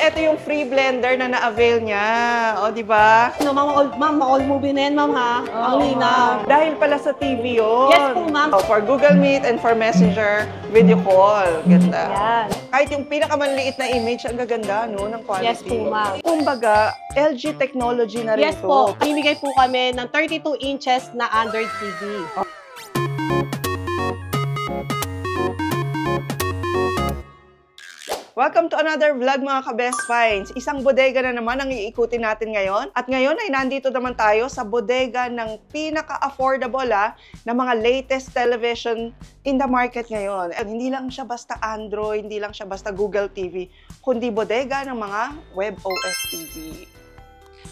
ito yung free blender na na-avail niya. O, di ba? No, ma'am, all movie na yan, ma'am, ha? Ang linaw. Dahil pala sa TV yun. Yes po, ma'am. For Google Meet and for Messenger, video call. Ganda. Yan. Kahit yung pinakamanliit na image, ang gaganda, no, ng quality. Yes po, ma'am. Kumbaga, LG technology na rin Yes to. po. Bibigay po kami ng 32 inches na Android TV. Welcome to another vlog mga ka-Best Finds. Isang bodega na naman ang iikutin natin ngayon. At ngayon ay nandito naman tayo sa bodega ng pinaka-affordable na mga latest television in the market ngayon. At hindi lang siya basta Android, hindi lang siya basta Google TV, kundi bodega ng mga WebOS TV.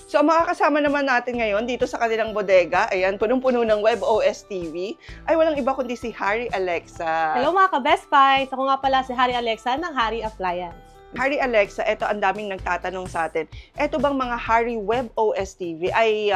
So, ang makakasama naman natin ngayon dito sa kanilang bodega, ayan, punong-puno ng WebOS TV, ay walang iba kundi si Harry Alexa. Hello mga ka-Best Finds! Ako nga pala si Harry Alexa ng Harry Appliance. Harry Alexa, ito ang daming nagtatanong sa atin. Ito bang mga Harry WebOS TV ay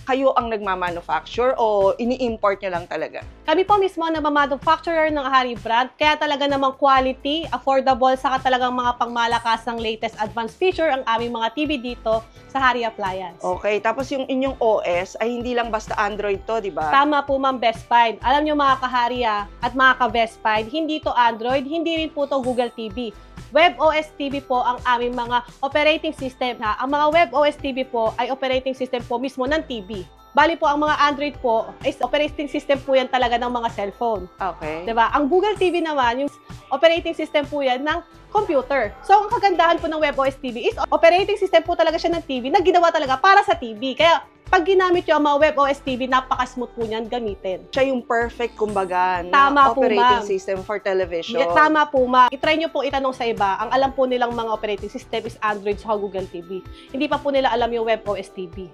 kayo ang nagmamanufacture o ini-import nyo lang talaga? Kami po mismo ang nagmamanufacturer ng Harry brand, kaya talaga namang quality, affordable, saka talagang mga pangmalakasang latest advanced feature ang aming mga TV dito sa Harry Appliance. Okay, tapos yung inyong OS ay hindi lang basta Android to, di ba? Tama po, Ma'am Best Find. Alam nyo mga ka-Harry at mga ka-Best Find, hindi to Android, hindi rin po to Google TV. WebOS TV po ang aming mga operating system. Ang mga WebOS TV po ay operating system po mismo ng TV. Bali po, ang mga Android po is operating system po yan talaga ng mga cellphone. Okay. Diba? Ang Google TV naman, yung operating system po yan ng computer. So, ang kagandahan po ng WebOS TV is operating system po talaga siya ng TV na ginawa talaga para sa TV. Kaya, pag ginamit nyo ang mga WebOS TV, napaka-smooth po niyan gamitin. Siya yung perfect, kumbaga, Tama na po, operating ma'am. system for television. Tama po, ma'am. I-try nyo po itanong sa iba. Ang alam po nilang mga operating system is Android sa Google TV. Hindi pa po nila alam yung WebOS TV.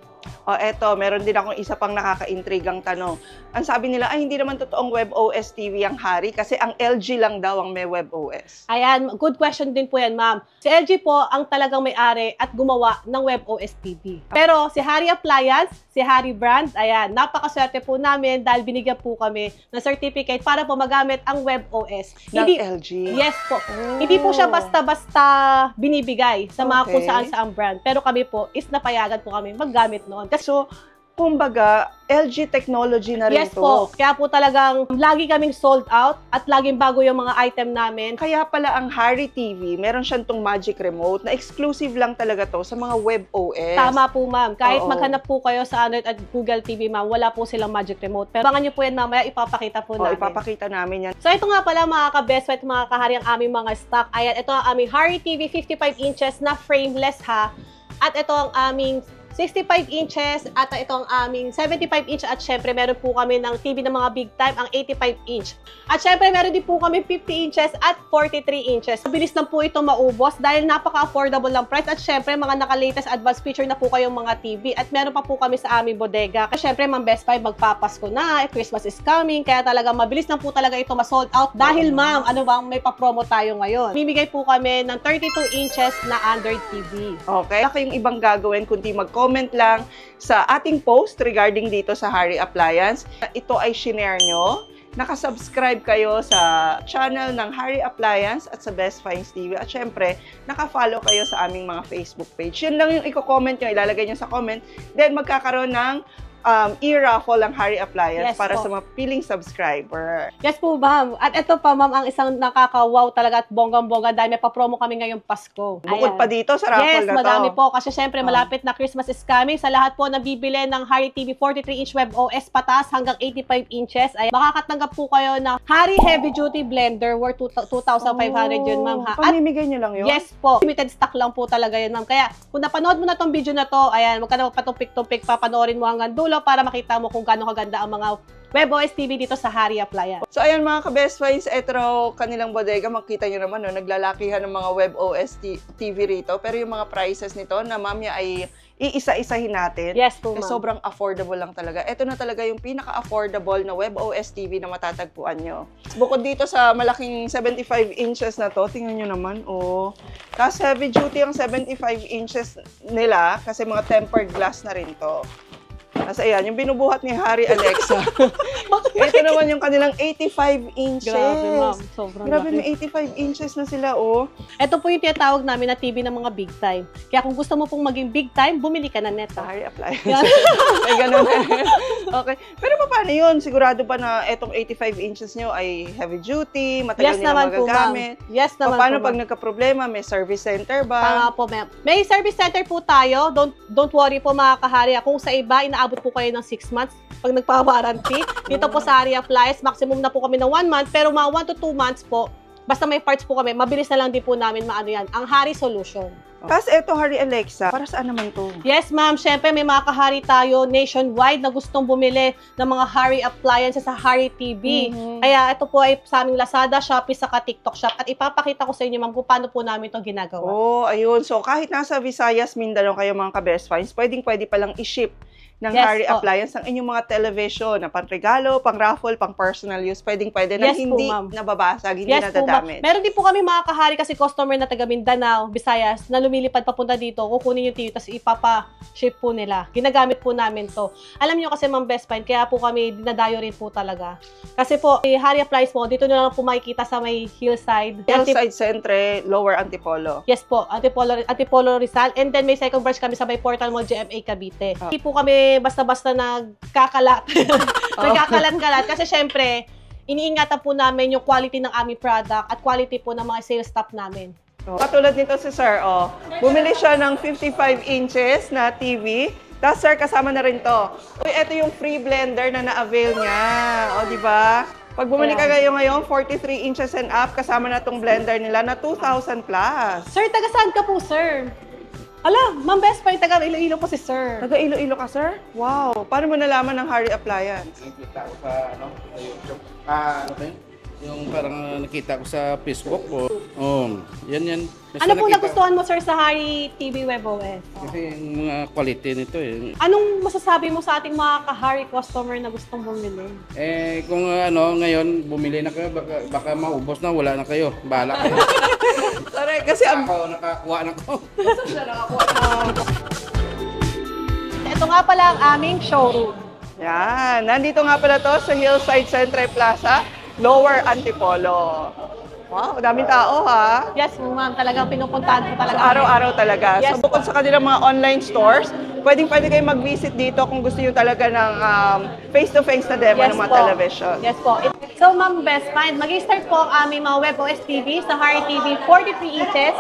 O eto, meron din akong isa pang nakaka-intrigang tanong. Ang sabi nila, ay hindi naman totoong WebOS TV ang Harry kasi ang LG lang daw ang may WebOS. Ayan, good question din po yan, ma'am. Si LG po ang talagang may-ari at gumawa ng WebOS TV. Pero si Harry Appliance, si Harry Brand, ayan, napakaswerte po namin dahil binigyan po kami ng certificate para po magamit ang WebOS. Ng LG? Yes po. Hindi po siya basta-basta binibigay sa mga kung saan-saang brand. Pero kami po is napayagan po kami maggamit noon. So, kumbaga, LG technology na rin yes to. po. Kaya po talagang lagi kaming sold out at laging bago yung mga item namin. Kaya pala ang Harry TV, meron siyang tong Magic Remote na exclusive lang talaga to sa mga WebOS. Tama po, ma'am. Kahit Oo. maghanap po kayo sa Android at Google TV, ma'am, wala po silang Magic Remote. Pero abangan nyo po yan mamaya, ipapakita po namin. Ipapakita namin yan. So, ito nga pala mga ka-best friend, mga kahari ang aming mga stock. Ayan, ito ang aming Harry TV 55 inches na frameless ha. At ito ang aming 65 inches at ito ang aming 75 inch at syempre meron po kami ng TV ng mga big time ang 85 inch. At syempre meron din po kami 50 inches at 43 inches. Mabilis lang po ito maubos dahil napaka-affordable lang price at syempre mga naka-latest advanced feature na po kayong mga TV at meron pa po kami sa aming bodega. At syempre Ma'am Best Buy magpapasko na, Christmas is coming kaya talaga mabilis lang po talaga ito ma-sold out dahil ma'am, ano bang may pa-promo tayo ngayon. Bibigay po kami ng 32 inches na Android TV. Okay? Wala kayong ibang gagawin kundi mag-comment lang sa ating post regarding dito sa Harry Appliance. Ito ay shinare nyo. Nakasubscribe kayo sa channel ng Harry Appliance at sa Best Finds TV. At syempre, nakafollow kayo sa aming mga Facebook page. Yun lang yung i-comment nyo, ilalagay nyo sa comment. Then, magkakaroon ng e-raffle ang Harry Appliance para sa mga piling subscriber. Yes po, ma'am. At ito pa, ma'am, ang isang nakaka-wow talaga at bonggang-bongga dahil may pa-promo kami ngayong Pasko. Bukod pa dito sa raffle na to. Yes, madami po. Kasi syempre, malapit na Christmas is coming. Sa lahat po na bibili ng Harry TV 43-inch WebOS patas hanggang 85 inches, ay makakatanggap po kayo ng Harry Heavy Duty Blender worth 2,500 yun, ma'am. Ha? Pamimigay nyo lang yun? Yes po. Limited stock lang po talaga yun, ma'am. Kaya, kung napanood mo na tong video na to, ayan, huwag ka na patumpik-tumpik, papanoorin mo hanggang dulo para makita mo kung gaano kaganda ang mga WebOS TV dito sa Harry Appliance. So ayan mga ka-Best Finds, ito raw kanilang bodega. Makita nyo naman, no, naglalakihan ng mga WebOS TV rito. Pero yung mga prices nito na mamaya ay iisa-isahin natin. Yes po, ma'am. Sobrang affordable lang talaga. Ito na talaga yung pinaka-affordable na WebOS TV na matatagpuan nyo. Bukod dito sa malaking 75 inches na to, tingnan nyo naman, oh. Tapos heavy duty ang 75 inches nila kasi mga tempered glass na rin to. Nasa ayan, yung binubuhat ni Harry Alexa. Ito naman yung kanilang 85 inches. Grabe, ma'am. Sobrang Grabe, laki. may 85 inches na sila, oh. Ito po yung tinatawag namin na TV ng mga big time. Kaya kung gusto mo pong maging big time, bumili ka na neto. Sorry, apply. Yan. May ganun. Okay. Pero paano yun? Sigurado ba na itong 85 inches nyo ay heavy duty, matagal Yes nila naman po, ma'am. magagamit? Yes naman Paano po, pag ma'am. nagka-problema, may service center ba? Tama po, ma'am. May service center po tayo. Don't worry po, mga kahari. Kung sa iba, inaabot po kayo ng 6 months pag nagpa-warranty. Dito po sa Hari Appliance, maximum na po kami ng 1 month. Pero mga 1 to 2 months po, basta may parts po kami, mabilis na lang din po namin maano yan. Ang Hari Solution. Tapos ito, Hari Alexa, para saan naman to? Yes, ma'am. Siyempre, may mga kahari tayo nationwide na gustong bumili ng mga Hari appliances sa Hari TV. Kaya ito po ay sa aming Lazada, Shopee, saka TikTok Shop. At ipapakita ko sa inyo, ma'am, kung paano po namin ito ginagawa. Oh, ayun. So, kahit nasa Visayas, Mindanao kayo mga ka-best finds, pwede palang i-ship ng Yes, Hari po. Appliance ang inyong mga television na pang-regalo, pang-raffle, pang-personal use. Pwede na Yes po, hindi ma'am. nababasag, hindi Yes po, ma'am. nadadamage. Meron din po kami mga kahari kasi customer na taga Mindanao, Visayas, na lumilipad papunta dito, kukunin yung TV, tapos ipapa-ship po nila. Ginagamit po namin to. Alam niyo kasi, ma'am, best find, kaya po kami dinadayo rin po talaga. Kasi po, Hari Appliance po, dito nyo lang po makikita sa may hillside. Hillside Centre, Lower Antipolo. Yes po, Antipolo Rizal. And then may second branch kami sa may Portal Mall GMA Cavite. Oh. Hindi po kami basta-basta nagkakalat. Nagkakalat-kalat. Kasi syempre, iniingatan po namin yung quality ng aming product at quality po ng mga sales staff namin. Katulad nito si Sir, oh. Bumili siya ng 55 inches na TV. Tapos, Sir, kasama na rin to. Uy, ito yung free blender na na-avail niya. O, di ba? Pag bumili ka kayo ngayon, 43 inches and up, kasama na tong blender nila na 2,000 plus. Sir, taga saan ka po, sir? Ala, ma'am, best friend, taga Iloilo po si sir. Taga Iloilo ka, Sir? Wow. Paano mo nalaman ng Hari Appliance? Nakita ko sa sa YouTube. Ano ba yun? Yung parang nakita ko sa Facebook ko. Yan. Basta Ano po nakita- nagustuhan mo, sir, sa Hari TV WebOS? Kasi yung mga quality nito eh. Anong masasabi mo sa ating mga ka-Hari customer na gustong bumili? Kung ngayon bumili na kayo, baka maubos na, wala na kayo. Bahala kayo. Sorry, kasi ang... Ako, nakakuha na ko. Ito nga pala ang aming showroom. Yan. Nandito nga pala to sa Hillside Centre Plaza, Lower Antipolo. Wow, daming tao ha. Yes, ma'am. Talagang pinupuntahan ko talaga. Araw-araw talaga. Yes, So bukod sa kanilang mga online stores, pwede kayo mag-visit dito kung gusto nyo talaga ng face-to-face na demo ng mga television. Yes po. So, ma'am, best find. Mag-start po ang aming mga WebOS TV sa Hari TV 43 inches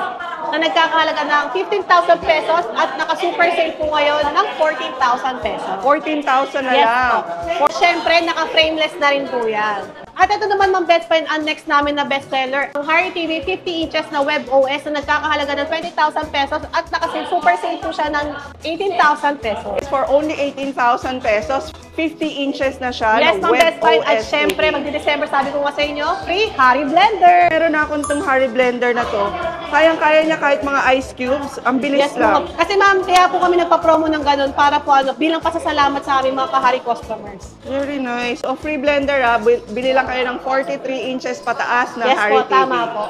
na nagkakahalaga ng 15,000 pesos at naka-super sale po ngayon ng 14,000 pesos. 14,000 na Yes lang. po. Siyempre, naka-frameless na rin po yan. At ito naman, ma'am, best find, ang next namin na bestseller, ang Hari TV 50 inches na WebOS na nagkakahalaga ng 20,000 pesos at naka-super sale po siya ng 18,000 pesos. For only 18,000 pesos, 50 inches na siya Yes, ng ma'am, best find. At WebOS syempre, TV. magdi-December, sabi ko nga sa inyo, free Hari Blender. Meron na akong itong Hari Blender na to. Kayang-kaya niya kahit mga ice cubes. Ang bilis Yes, lang. ma'am. Kasi ma'am, kaya po kami nagpa-promo ng ganun para po bilang pasasalamat sa aming mga kahari customers. Very nice. O, free blender bili lang kayo ng 43 inches pataas na Yes Hari po, TV. tama po.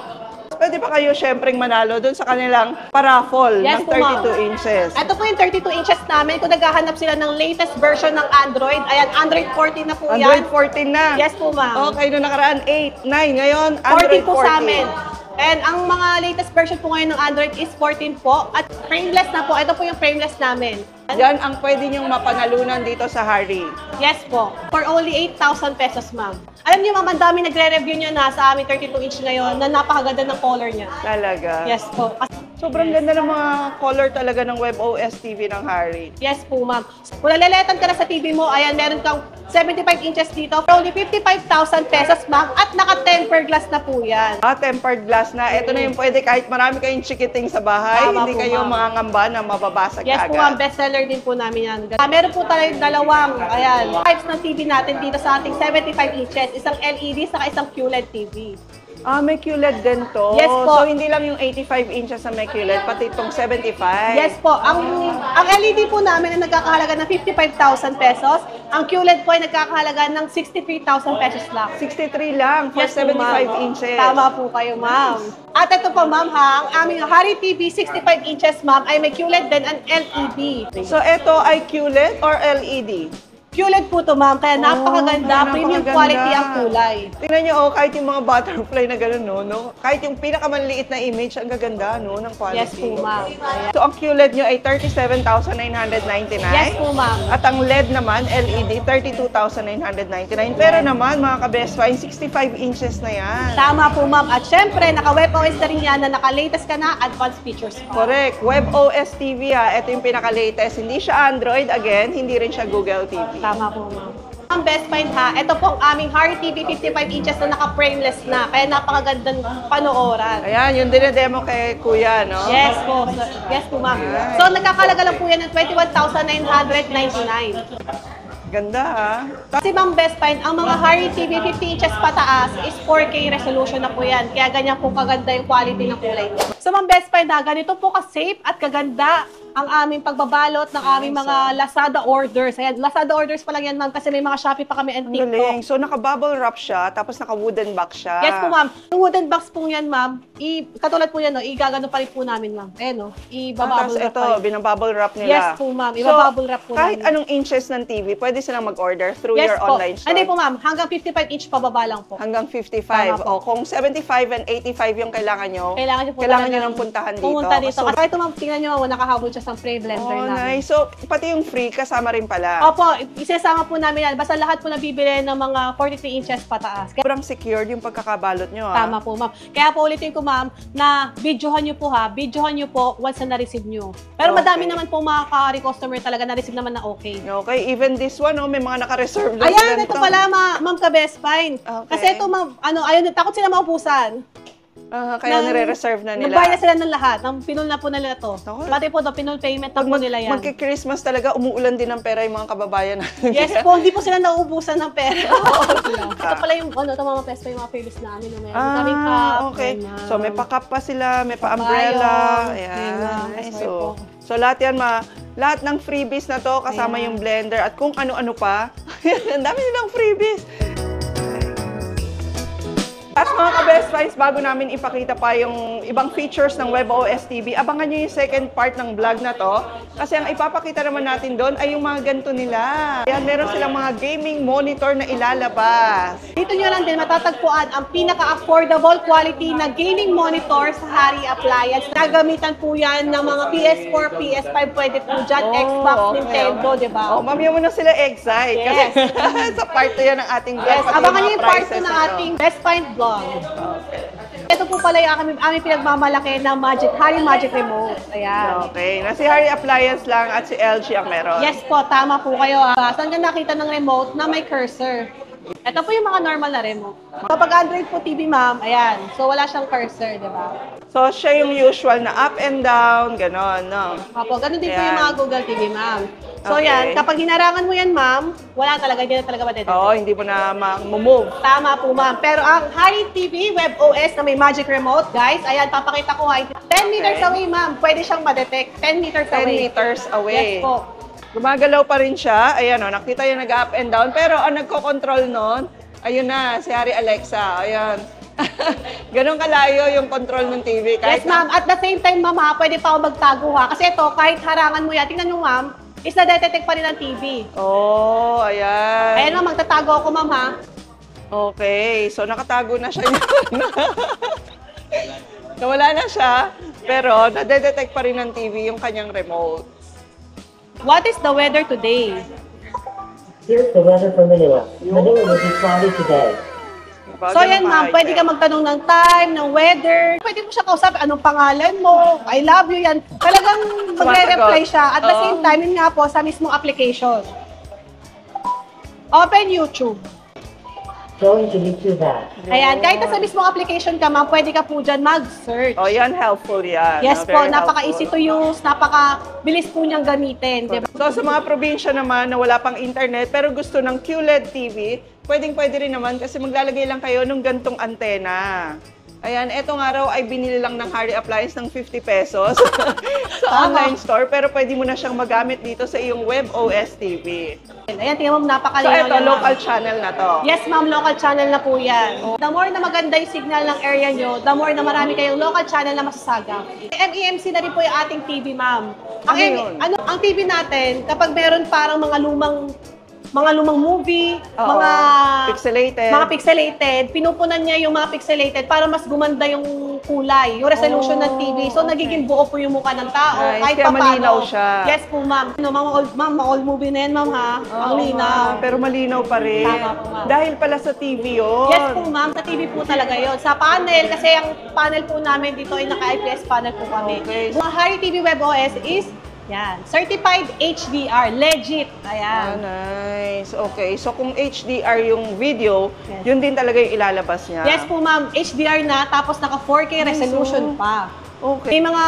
Pwede pa kayo syempreng manalo dun sa kanilang paraffle Yes ng po, ma'am. 32 inches. Ito po yung 32 inches namin. Kung naghahanap sila ng latest version ng Android, ayan, Android 14 na po Android yan. 14 na. Yes po, ma'am. Okay, noong nakaraan 8, 9. Ngayon, 14 Android 14. po sa amin. And ang mga latest version po ngayon ng Android is 14 po. At frameless na po. Ito po yung frameless namin. Yan ang pwede niyong mapanalunan dito sa Hari. Yes po. For only 8,000 pesos, ma'am. Alam niyo, ma'am, ang dami nagre-review niya na sa aming 32 inch ngayon na napakaganda ng color niya. Talaga. Yes po. Sobrang ganda ng mga color talaga ng WebOS TV ng Hari. Yes po, ma'am. Kung naleletan ka na sa TV mo, ayan, meron kang 75 inches dito. For only 55,000 pesos, ma'am. At naka-tempered glass na po yan. Tempered glass na. Ito na yung pwede kahit marami kayong chikiting sa bahay. Tama Hindi po, kayo ma'am. mga ngamba na mababasag Yes po, ma'am. agad. Bestseller din po namin yan. Meron po tayong dalawang, ayan, types ng TV natin dito sa ating 75 inches. Isang LED, saka isang QLED TV. May QLED din to. Yes po. So, hindi lang yung 85 inches na may QLED, pati itong 75. Yes po. Ang LED po namin ay nagkakahalaga ng 55,000 pesos. Ang QLED po ay nagkakahalaga ng 63,000 pesos lang. 63 lang for Yes po, 75 ma'am. inches. Tama po kayo, ma'am. At ito po, ma'am, ha, ang aming Hari TV 65 inches, ma'am, ay may QLED din and LED. So, ito ay QLED or LED? QLED po to, ma'am. Kaya napakaganda. Premium napakaganda. quality ang kulay. Tingnan nyo, kahit yung mga butterfly na gano'n, no? Kahit yung pinakamanliit na image, ang gaganda, no? Ng quality. Yes po, ma'am. Ayan. So, ang QLED nyo ay 37,999. Yes po, ma'am. At ang LED naman, LED, 32,999. Pero naman, mga ka-best find, 65 inches na yan. Tama po, ma'am. At syempre, naka-WebOS na rin yan na naka-latest ka na, advanced features pa. Correct. WebOS TV, ha. Ito yung pinaka-latest. Hindi siya Android, again, hindi rin siya Google TV. Tama po, ma'am. Ang best find ha, ito po ang aming Harry TV 55 inches na naka-frameless na. Kaya napakagandang panooran. Ayan, yung dinedemo kay Kuya, no? Yes po. Yes po, ma'am. So, nagkakalaga lang po yan ng 21,999. Ganda, ha? Kasi ma'am, best find, ang mga Harry TV 50 inches pataas is 4K resolution na po yan. Kaya ganyan po kaganda yung quality ng kulay niya. So ma'am, best find ha, ganito po ka-safe at kaganda ang aming pagbabalot ng aming mga Lazada orders. Ayan, Lazada orders pa lang yan, ma'am, kasi may mga Shopee pa kami and Ang galing. TikTok. So, naka-bubble wrap siya, tapos naka-wooden box siya. Yes po, ma'am. Yung wooden box po yan, ma'am, katulad po yan, no, igagano pa rin po namin, ma'am. Ayan, no, Tapos ibabubble wrap ito, pa rin. binabubble wrap nila. Yes po, ma'am. Ibabubble wrap po kahit namin. anong inches ng TV, pwede silang mag-order through Yes your po. online store. Hindi po, ma'am. Hanggang 55 inch pababa lang po. Hanggang 55. Tama po. O, kung 75 and 85 yung kailangan nyo, Kailangan nyo po kailangan talagang nyo nang puntahan dito. Pumunta dito. So, Kasi ito, ma'am, tingnan nyo, nakahabol siya sa spray blender oh, namin. nice. So, pati yung free, kasama rin pala. Opo, isasama po namin yan. Basta lahat po nabibili ng mga 43 inches pataas. Kaya, Sobrang secured yung pagkakabalot nyo, ha? tama po, ma'am. Kaya po ulitin ko, ma'am, na videohan nyo po ha. Videohan nyo po once na na-receive nyo. Pero Okay. madami naman po mga ka-customer talaga na-receive naman na okay. Okay, even this one, oh, may mga naka-reserve na Ayan, ito pala, ma'am ka-best find. Okay. Kasi ito, ma'am, ayun, takot sila maubusan. Kaya nire-reserve na nila. Nagbayad na sila ng lahat. Pinul na po nila to. Naku. Pati po, pinul payment na po nila yan. Magki-Christmas talaga, umuulan din ng pera yung mga kababayan natin. Yes po, hindi po sila nauubusan ng pera. Ito pala yung, ito mga pesto yung mga favorites namin. May kaming cup. Okay. Ayan, So, may pa-cup pa sila, may pa-umbrella. Bayo. Ayan. Ayan, Ay, sorry so, po. so, lahat yan, lahat ng freebies na to, kasama Ayan. yung blender at kung ano-ano pa. Ang dami nilang freebies. At mga ka-best finds, bago namin ipakita pa yung ibang features ng WebOS TV, abangan nyo yung second part ng vlog na to. Kasi ang ipapakita naman natin doon ay yung mga ganito nila. Yan, meron silang mga gaming monitor na ilalabas. Dito nyo lang din matatagpuan ang pinaka-affordable quality na gaming monitor sa Harry Appliance. Nagamitan po yan ng mga PS4, PS5, pwede po dyan, Xbox, okay. Nintendo, di ba? Oh, mamaya mo na sila excite. Yes. Kasi sa part 2 yan ng ating vlog. Yes, pati abangan mga nyo yung part 2 prices ng nito. ating Best Find Vlog. Ito po pala yung aming pinagmamalaki na Harry Magic Remote. Ayan. Okay, na si Harry Appliance lang at si LG ang meron. Yes po, tama po kayo. Saan ka nakita ng remote na may cursor? Ito po yung mga normal na remote. Kapag Android po TV, ma'am, ayan. So, wala siyang cursor, di ba? So, siya yung usual na up and down, ganon, no? Opo, ganun din po Ayan. yung mga Google TV, ma'am. So, Okay. yan. Kapag hinarangan mo yan, ma'am, wala talaga, hindi na talaga madedetect. Oo, hindi mo na ma-move. Tama po, ma'am. Pero ang Harry TV WebOS na may magic remote, guys, ayan, papakita ko ha. 10 meters away, ma'am. Pwede siyang ma-detect. 10 meters 10 away. meters away. Yes po. Gumagalaw pa rin siya. Ayan o, nakita yung nag-up and down. Pero ang nagko-control nun, ayun na, si Harry Alexa. Ayan. Ganon kalayo yung control ng TV. Yes, ma'am. At the same time, ma'am, ha, pwede pa ako magtago, ha. Kasi ito, kahit harangan mo yan, tingnan nyo, ma'am, is na-detect pa rin ang TV. Oh, ayan. Ayan, ma'am, magtatago ako, ma'am, ha. Okay, so nakatago na siya yun. Nawala na siya, pero nade-detect pa rin ng TV yung kanyang remote. What is the weather today? Here's the weather for Manila. Manila will be cloudy today. So yan ma'am, pwede ka magtanong ng time, ng weather. Pwede mo siya kausap, anong pangalan mo, I love you yan. Talagang magre-reply siya. At the same time, yun nga po, sa mismong application. Open YouTube. Going to YouTube app. Ayan, kahit sa mismong application ka ma'am, pwede ka po dyan mag-search. Oh, yan, helpful yan. Yes no? po, Very napaka-easy to helpful. use, napaka-bilis po niyang gamitin. Diba? So, sa mga probinsya naman na wala pang internet pero gusto ng QLED TV, pwede rin naman kasi maglalagay lang kayo ng gantong antena. Ayan, etong araw ay binili lang ng Harry Appliance ng 50 pesos sa online store pero pwede mo na siyang magamit dito sa iyong WebOS TV. Ayan, tingnan mo, So, napakalinaw ito, niya, ma'am. local channel na to. Yes, ma'am, local channel na po yan. The more na maganda yung signal ng area nyo, the more na marami kayong local channel na masasagap. MEMC na rin po yung ating TV, ma'am. Ano yun? Ang TV natin, kapag meron parang mga lumang mga lumang movie, Oo. mga pixelated, pinupunan niya yung mga pixelated para mas gumanda yung kulay, yung resolution ng TV. So, nagiging buo po yung mukha ng tao. Nice. Kahit Kaya pa malinaw paano. siya. Yes po, ma'am. Mga old movie na yan, ma'am, ha? Ang linaw. Pero malinaw pa rin. Tama po, ma'am. Dahil pala sa TV yun. Yes po, ma'am. Sa TV po talaga yon. Sa panel, kasi ang panel po namin dito ay naka-IPS panel po kami. Okay. Mga Harry TV Web OS is, yan, certified HDR, legit. Ah, Ayan. nice. Okay. So, kung HDR yung video, Yes. yun din talaga yung ilalabas niya. Yes po, ma'am. HDR na, tapos naka 4K resolution pa. Okay. May mga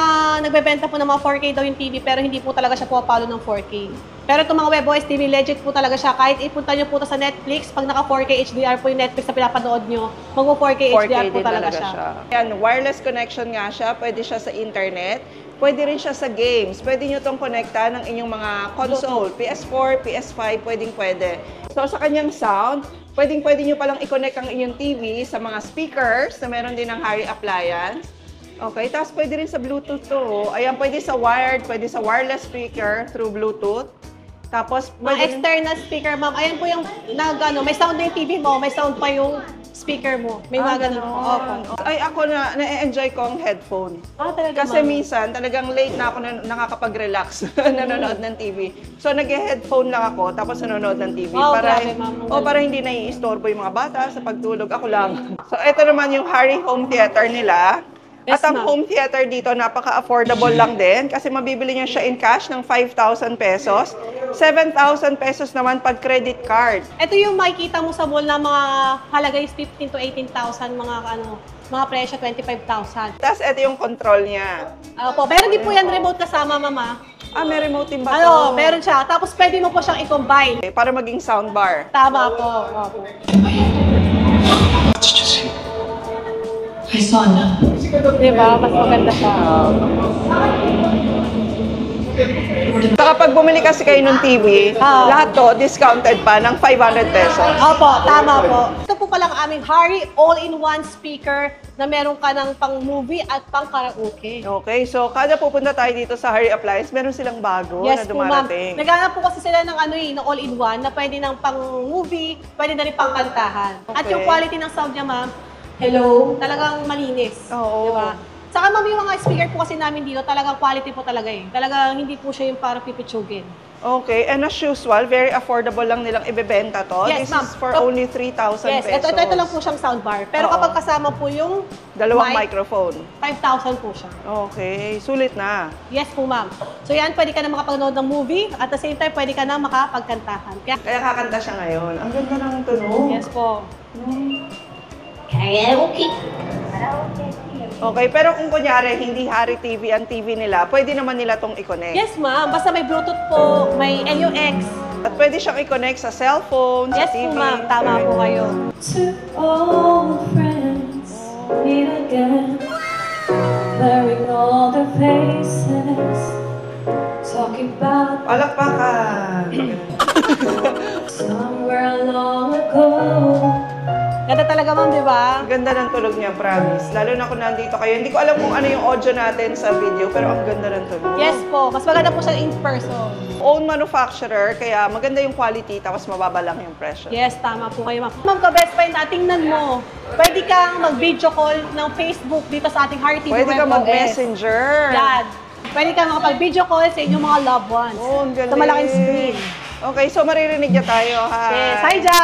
nagbebenta po ng mga 4K daw yung TV, pero hindi po talaga siya pumapalo ng 4K. Pero itong mga WebOS TV, legit po talaga siya. Kahit ipunta nyo po ito sa Netflix, pag naka 4K HDR po yung Netflix na pinapanood nyo, mag 4K HDR po din talaga siya. Yan, wireless connection nga siya. Pwede siya sa internet. Pwede rin siya sa games. Pwede nyo itong connecta ng inyong mga console. PS4, PS5, pwede. So, sa kanyang sound, pwede nyo palang i-connect ang inyong TV sa mga speakers na meron din ng Harry Appliance. Okay, tapos pwede rin sa Bluetooth to. Ayan, pwede sa wired, pwede sa wireless speaker through Bluetooth. Tapos, Mga external speaker, ma'am. Ayan po yung may sound na yung TV mo, may sound pa yung speaker mo. May mga ganun po. Opo. Ay, ako na-enjoy ko ang headphone. Talaga, Kasi ma'am. minsan, talagang late na ako nakakapag-relax, nanonood ng TV. So, nag-headphone lang ako, tapos nanonood ng TV. Oh, para, grabe, ma'am. para hindi naiistorbo yung mga bata sa pagtulog. Ako lang. So, ito naman yung Harry Home Theater nila. Yes, At ang ma'am. home theater dito, napaka-affordable lang din kasi mabibili niyo siya in cash ng 5,000 pesos. 7,000 pesos naman pag credit card. Ito yung makikita mo sa mall na mga halaga is 15 to 18,000, mga presyo 25,000. Tapos ito yung control niya. Opo, meron din po yan remote kasama, mama. Ah, may remote din ba to? Meron siya. Tapos pwede mo po siyang i-combine. Okay, para maging soundbar. Tama po. Opo. I saw enough. Diba? Mas maganda siya. Saka pag bumili kasi kayo ng TV, lahat to discounted pa ng 500 pesos. Opo, tama po. Ito po palang aming Harry all-in-one speaker na meron ka ng pang-movie at pang-karaoke. Okay, so kada pupunta tayo dito sa Harry Appliance, meron silang bago na Yes po, ma'am. dumarating. Naghanap po kasi sila ng ng all-in-one na pwede ng pang-movie, pwede na rin pang-kantahan. At Okay. yung quality ng sound niya, ma'am, hello, talagang malinis. Oo. Diba? Saka ma'am, yung mga speaker po kasi namin dito, talagang quality po talaga eh. Talagang hindi po siya yung parang pipitsugin. Okay, and as usual, very affordable lang nilang ibebenta to. Yes, This ma'am. is for only 3,000 Yes, pesos. ito lang po siyang soundbar. Pero Oo. kapag kasama po yung Dalawang mic, microphone. 5,000 po siya. Okay, sulit na. Yes po, ma'am. So yan, pwede ka na makapanood ng movie. At the same time, pwede ka na makapagkantahan. Kaya kakanta siya ngayon. Ang ganda ng tunog. Yes po. Karaoke. Okay, pero kung kunyari, hindi Harry TV ang TV nila, pwede naman nila tong i-connect. Yes, ma'am. Basta may Bluetooth po, may NUX. At pwede siyang i-connect sa cellphone, Yes sa TV. po, ma'am. Tama po kayo. To old friends meet again, blurring all their faces, talking about Palakpakan! somewhere long ago. Ganda talaga, ma'am, di ba? Ang ganda ng tulog niya, promise. Lalo na kung nandito kayo. Hindi ko alam kung ano yung audio natin sa video, pero ang ganda ng tulog. Yes po. Mas maganda po siya in person. Own manufacturer, kaya maganda yung quality, tapos mababa lang yung presyo. Yes, tama po kayo, ma'am. Ma'am, ka-best friend, tingnan mo. Pwede kang mag-video call ng Facebook dito sa ating Harry TV Pwede ka Web OS. mag-messenger. Yan. Pwede kang makapag-video call sa inyong mga loved ones. Oh, ang galing. Sa malaking screen. Okay, so maririnig niya tayo, ha? Yes. Hi, Ja!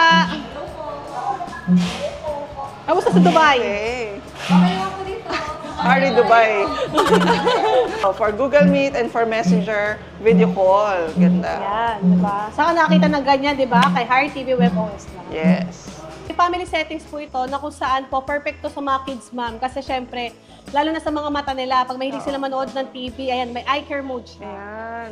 Kamusta sa Dubai? Okay. Harry Dubai. Oh, for Google Meet and for Messenger, video call. Ganda. Yan, di ba? Saka nakita ng ganyan, di ba? Kay Harry TV Web OS lang. Yes. May family settings po ito na kung saan po perfect to sa mga kids, ma'am. Kasi syempre, lalo na sa mga mata nila, pag mahilig sila manood ng TV, ayan, may eye care mode siya. Ayan.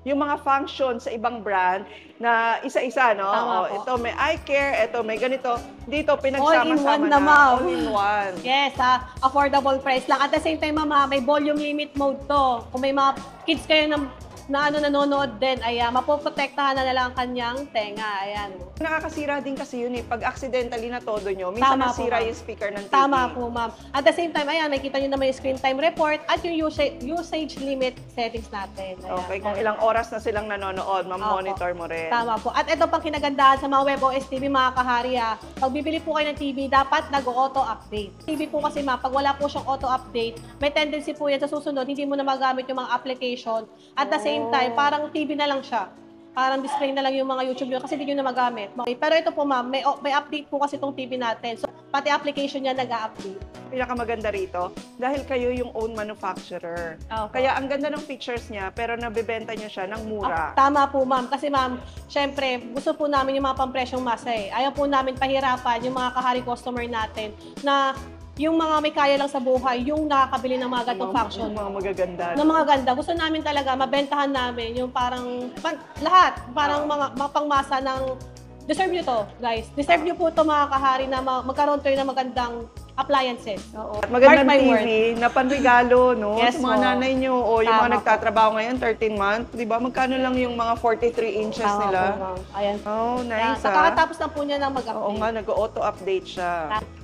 Yung mga function sa ibang brand na isa-isa, no? Tama Oh, po. ito may eye care, ito may ganito. Dito, All in pinagsama-sama one na, ma'am. All in one. Yes, affordable price lang. At the same time, mama, may volume limit mode to. Kung may mga kids kayo ng na nanonood din, ayan, mapoprotektahan na lang ang kanyang tenga. Ayan. Nakakasira din kasi yun eh. Pag accidentally na todo nyo, minsan Tama po, nasira ma'am. yung speaker ng TV. Tama po, ma'am. At the same time, ayan, makikita nyo naman yung screen time report at yung usage limit settings natin. Ayan. Okay, kung ilang oras na silang nanonood, monitor mo rin. Tama po. At ito pang kinagandahan sa mga WebOS TV, mga kahari, pag bibili po kayo ng TV, dapat nag-auto-update. TV po kasi, ma'am, pag wala po siyang auto-update, may tendency po yan sa susunod, hindi mo na magamit yung mga application. At the same time, parang TV na lang siya. Parang display na lang yung mga YouTube nyo kasi hindi nyo na magamit. Okay. Pero ito po, ma'am, may update po kasi itong TV natin. So, pati application niya nag-a-update. Pinakamaganda rito, dahil kayo yung own manufacturer. Okay. Kaya ang ganda ng features niya, pero nabibenta niyo siya ng mura. Tama po, ma'am. Kasi, ma'am, syempre, gusto po namin yung mga pampresyong masa eh. Ayaw po namin pahirapan yung mga kahari customer natin na yung mga may kaya lang sa buhay, yung nakakabili ng mga ganitong function. Yung mga magaganda. Ng mga ganda. Gusto namin talaga, mabentahan namin yung parang, lahat, parang mga pangmasa ng, deserve nyo to, guys. Deserve nyo po to mga kahari na magkaroon kayo ng magandang appliances. Oo. At magandang Mark my TV word. na panregalo, no? Yes, sa mga po. nanay nyo o yung Tama mga po. nagtatrabaho ngayon, 13 months, di ba? Magkano lang yung mga 43 inches Tama nila? po, ma'am. Ayan. Oh, nice Kakatapos lang po niya ng mag-update. Oo nga, nag-auto-update siya.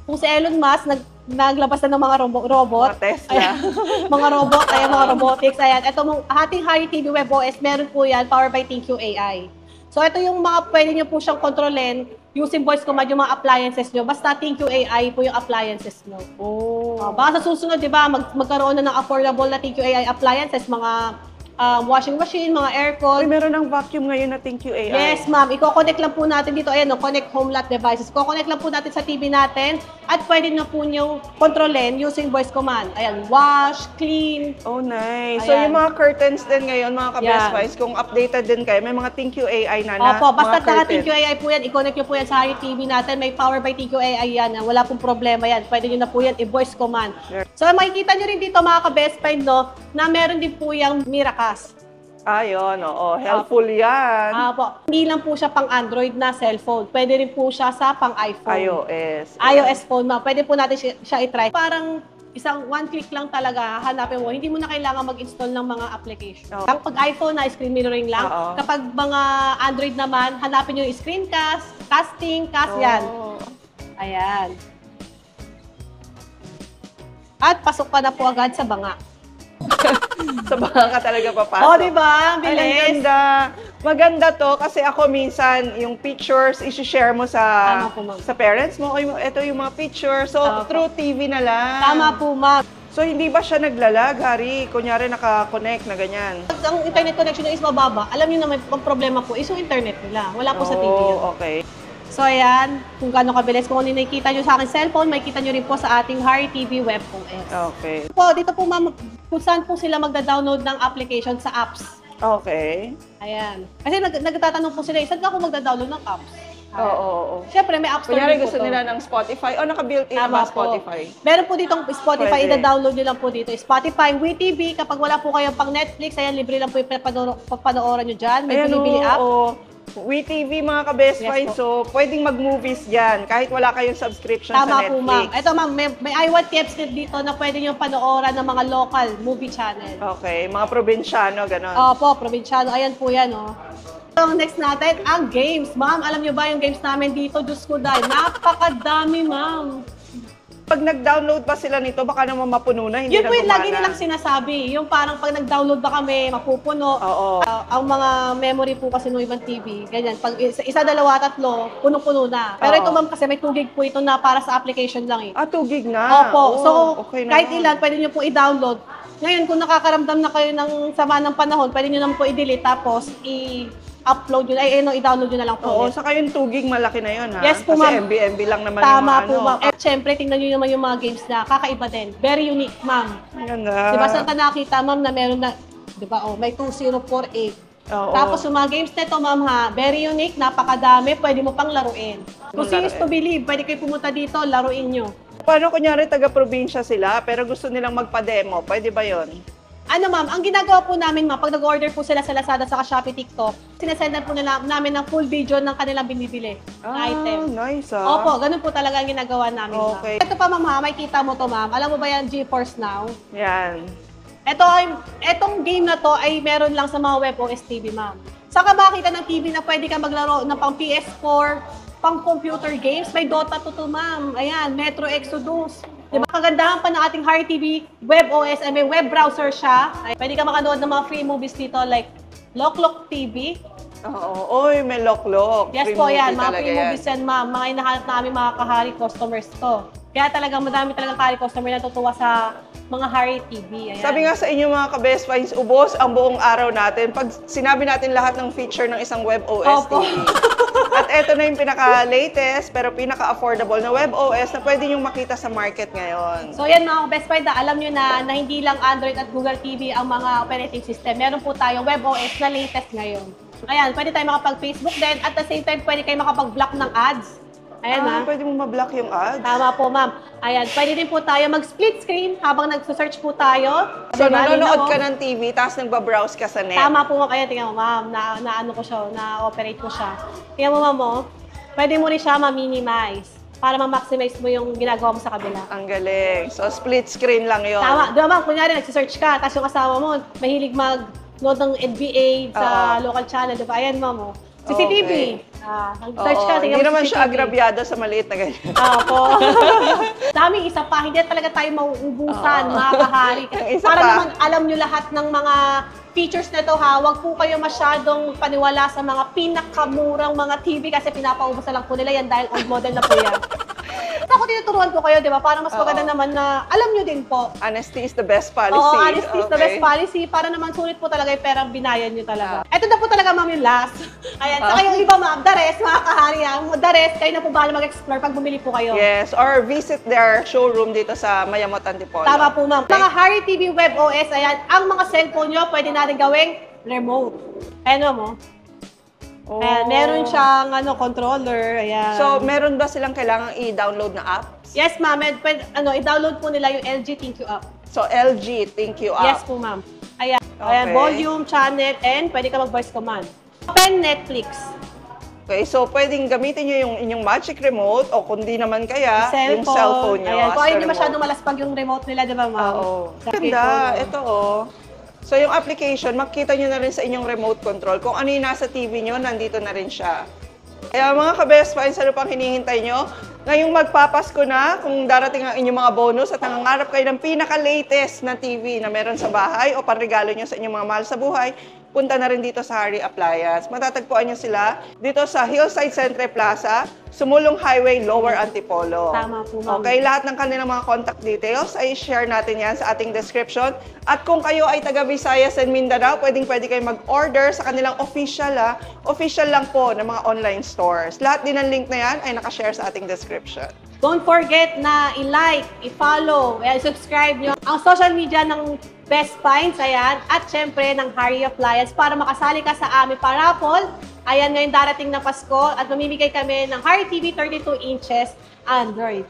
Kung si Elon Musk, naglabas na ng mga robot. Mga Tesla. Ayan. Mga robot, ayan, mga robotics. Ayan, ito mong ating Harry TV WebOS, meron po yan, powered by ThinQ AI. So, ito yung mga pwede nyo po siyang kontrolin using voice command yung mga appliances nyo. Basta ThinQ AI po yung appliances nyo. Oh. Baka sa susunod, di ba, magkaroon na ng affordable na ThinQ AI appliances, mga washing machine, mga aircon. Uy, meron ng vacuum ngayon na ThinQ AI. Yes, ma'am. Iko-connect lang po natin dito. Ayan, no, connect home lot devices. Iko-connect lang po natin sa TV natin at pwede na po nyo kontrolin using voice command. Ayan, wash, clean. Oh, nice. So, Ayan. yung mga curtains din ngayon, mga ka-Best Yan. Buys, kung updated din kayo, may mga ThinQ AI na Opo, basta mga naka curtain. ThinQ AI po yan. I-connect nyo po yan sa Harry TV natin. May power by ThinQ AI yan. Wala pong problema yan. Pwede nyo na po yan i-voice command. Yeah. So, makikita nyo rin dito mga ka-Best Buy, no, na meron din po yung Miracast. Ayun, oo. Helpful yan. Po, hindi lang po siya pang Android na cellphone. Pwede rin po siya sa pang iPhone. iOS. iOS phone, ma'am. Pwede po natin siya i-try. Parang isang one click lang talaga, hanapin mo. Hindi mo na kailangan mag-install ng mga application. Oo. Pag iPhone na, screen mirroring lang. Oo. Kapag mga Android naman, hanapin nyo yung screencast, casting, yan. Oh. Ayan. At pasok ka na po agad sa banga. Sa baka ka talaga papasok. Oh, di ba? Ang Ay, ang bilis. ganda. Maganda to kasi ako minsan yung pictures i-share mo sa Tama po, ma'am. sa parents mo. O ito yung mga pictures. So, Tama po. through TV na lang. Tama po, ma'am. So, hindi ba siya naglalag, Harry? Kunyari, naka-connect na ganyan. Pag ang internet connection nyo is mababa, alam nyo na may problema po is yung internet nila. Wala po sa TV yun. Oh, okay. So, ayan, kung gaano kabilis. Kung ano yung nakikita nyo sa aking cellphone, makikita nyo rin po sa ating Harry TV WebOS. Okay. Dito po, ma'am, kung saan po sila magda-download ng application sa apps. Okay. Ayan. Kasi nagtatanong po sila, saan ka ako magda-download ng apps? Oo. Siyempre, may app store Kunyari, din po gusto to. nila ng Spotify. O, naka-built-in na Tama ba po. Spotify? Meron po ditong Spotify, Pwede. ida-download nyo lang po dito. Spotify, WeTV, kapag wala po kayong pang Netflix, ayan, libre lang po yung papanooran nyo dyan. May Ayan, binibili app. WeTV, mga ka-Best Yes Buy. po. So, pwedeng mag-movies dyan kahit wala kayong subscription sa Tama Netflix. po, ma'am. Ito, ma'am, may iWatch tips dito na pwede nyo panooran ng mga local movie channel. Okay, mga probinsyano, gano'n. Opo, probinsyano. Ayan po yan, oh. So, next natin, ang games. Ma'am, alam nyo ba yung games namin dito? Diyos ko dahil, napakadami, ma'am. Pag nag-download pa sila nito, baka naman mapuno na, hindi Yun na po yung lagi gumana. nilang sinasabi. Yung parang pag nag-download ba kami, mapupuno. Oo. Ang mga memory po kasi ng ibang TV, ganyan. Pag isa, dalawa, tatlo, punong-puno na. Pero Oo. ito, ma'am, kasi may 2 gig po ito na para sa application lang eh. 2 gig na. Opo. So, okay na kahit yun. ilan, pwede nyo po i-download. Ngayon, kung nakakaramdam na kayo ng sama ng panahon, pwede nyo naman po i-delete tapos i-upload nyo, i-download nyo na lang po. Oo, ulit. saka yung 2 gig malaki na yun, ha? Yes po, Kasi ma'am. MB lang naman Tama yung po, ano. ma'am. At syempre, tingnan nyo naman yung mga games na kakaiba din. Very unique, ma'am. Ang ganda. Diba, saan ka nakita, ma'am, na meron na, diba, may 2048. Oo. Tapos yung mga games nito, ma'am, ha, very unique, napakadami, pwede mo pang laruin. Kung Laruin. serious to believe, pwede kayo pumunta dito, laruin nyo. Paano kunyari taga-probinsya sila, pero gusto nilang magpa-demo? Pwede ba yon? Ano ma'am, ang ginagawa po namin ma'am, pag nag-order po sila sa Lazada sa Shopee, TikTok, sinesendan po nila, namin ng full video ng kanilang binibili na item. Nice, ah. Opo, ganun po talaga ang ginagawa namin, Okay. ma'am. Ito pa ma'am, ha, makikita mo to ma'am. Alam mo ba yan, GeForce Now? Yan. Etong game na to ay meron lang sa mga WebOS TV, ma'am. Saka makita ng TV na pwede ka maglaro ng pang PS4, pang computer games. May Dota 2 to, ma'am. Ayan, Metro Exodus. Diba? Kagandahan pa ng ating Harry TV WebOS ay may web browser siya. Ay, pwede ka makanood ng mga free movies dito like Loklok TV. Oo, oy, may loklok. Yes Free po yan, movie mga talaga free movies yan, ma'am. Mga hinahanap namin mga kahari customers to. Kaya talagang madami talagang kahari customer na tutuwa sa mga Harry TV. Ayan. Sabi nga sa inyo mga ka-best finds, ubos ang buong araw natin pag sinabi natin lahat ng feature ng isang WebOS Opo. TV. At eto na yung pinaka-latest pero pinaka-affordable na WebOS na pwede nyo makita sa market ngayon. So yan mga best friend, alam nyo na hindi lang Android at Google TV ang mga operating system. Meron po tayong WebOS na latest ngayon. Ayan, pwede tayo makapag-Facebook din at the same time pwede kayo makapag-block ng ads. Ayan Pwede mo ma-block yung ads. Tama po, ma'am. Ayan, pwede din po tayo mag-split screen habang nag-search po tayo. So, Diba? nanonood Linaw. ka ng TV, tapos nagbabrowse ka sa net. Tama po, ma'am. Ayan, tingnan mo, ma'am. Na-ano ko siya, na-operate ko siya. Tingnan mo, ma'am, oh. Pwede mo rin siya ma-minimize para ma-maximize mo yung ginagawa mo sa kabila. Ang galing. So, split screen lang yon. Tama. Diba, ma'am, kunyari, nag-search ka, tapos yung kasama mo, mahilig mag-load ng NBA sa local channel. Diba? Ayan, ma'am, oh. CCTV. Nag-search ka, tingnan Hindi mo naman siya CCTV. agrabyado sa maliit na ganyan. Opo. Dami isa pa, hindi talaga tayo mauubusan, mga kahari. Ang isa Para pa. naman alam nyo lahat ng mga features na to ha, wag po kayo masyadong paniwala sa mga pinakamurang mga TV kasi pinapaubos na lang po nila yan dahil old model na po yan. Ako tinuturuan ko kayo, di ba? Para mas maganda naman na alam nyo din po. Honesty is the best policy. Oo, honesty is the best Okay. policy para naman sulit po talaga yung perang binayan nyo talaga. Ito na po talaga, ma'am, yung last. Ayan, saka yung iba, ma'am, the rest, mga kahari, the rest, kayo na po bahala mag-explore pag bumili po kayo. Yes, or visit their showroom dito sa Mayamot Antipolo. Tama po, ma'am. Mga Harry TV WebOS, ayan, ang mga cellphone nyo, pwede natin gawing remote. Ayan mo. Oh. Ayan, meron siyang controller. Ayan. So, meron ba silang kailangang i-download na apps? Yes, ma'am. I-download po nila yung LG ThinQ app. So, LG, thank you app. Yes po, ma'am. Ayan. Ayan, Okay. volume, channel, and pwede ka mag-voice command. Open Netflix. Okay, so pwedeng gamitin nyo yung inyong Magic Remote o kundi naman kaya yung cellphone nyo. Ayan, kung as a hindi remote. masyadong malaspag yung remote nila, di ba, ma'am? Oo. Sa Ganda. keyboard. Ito, oh. So, yung application, makikita nyo na rin sa inyong remote control. Kung ano yung nasa TV nyo, nandito na rin siya. Kaya mga ka-best finds, ano pang hinihintay nyo? Ngayong magpapasko na, kung darating ang inyong mga bonus at nangangarap kayo ng pinaka-latest na TV na meron sa bahay o panregalo nyo sa inyong mga mahal sa buhay, punta na rin dito sa Harry Appliance. Matatagpuan nyo sila dito sa Hillside Centre Plaza, Sumulong Highway, Lower Antipolo. Tama po, ma'am. Okay, lahat ng kanilang mga contact details ay share natin yan sa ating description. At kung kayo ay taga Visayas and Mindanao, pwede kayo mag-order sa kanilang official lang po ng mga online stores. Lahat din ng link na yan ay nakashare sa ating description. Don't forget na i-like, i-follow, subscribe nyo ang social media ng Best Finds, ayan, at syempre ng Harry Appliance para makasali ka sa aming paraffle. Ayan, ngayon darating na Pasko at mamimigay kami ng Harry TV 32 inches Android.